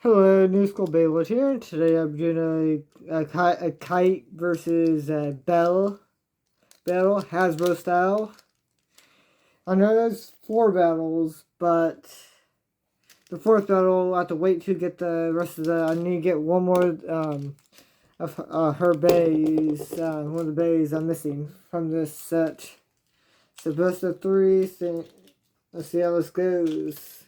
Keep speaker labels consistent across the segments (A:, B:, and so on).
A: Hello, New School Beyblade here, and today I'm doing a kite versus Bell battle, Hasbro style. I know there's 4 battles, but the 4th battle I'll have to wait to get the rest of the. I need to get one more of her bays, one of the bays I'm missing from this set. So best of 3. So let's see how this goes.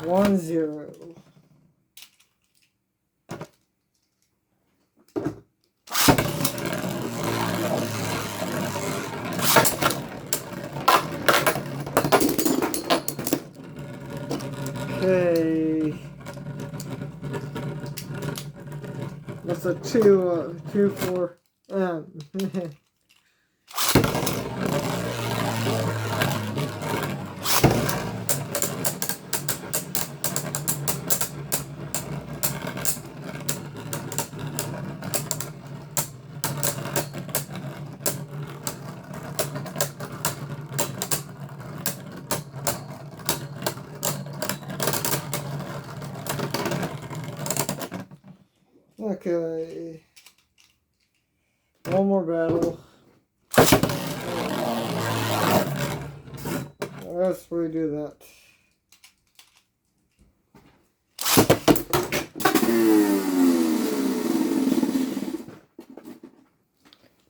A: One zero. Okay. That's a 2, 4. Okay. One more battle. Let's redo that.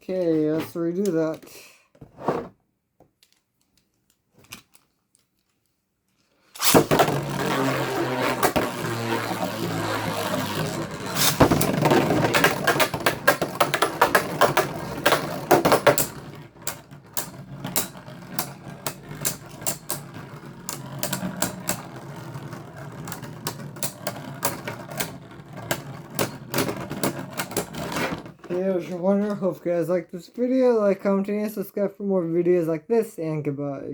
A: Okay, let's redo that. Hey, I was your wonder. Hope you guys like this video. Like, comment, and subscribe for more videos like this. And goodbye.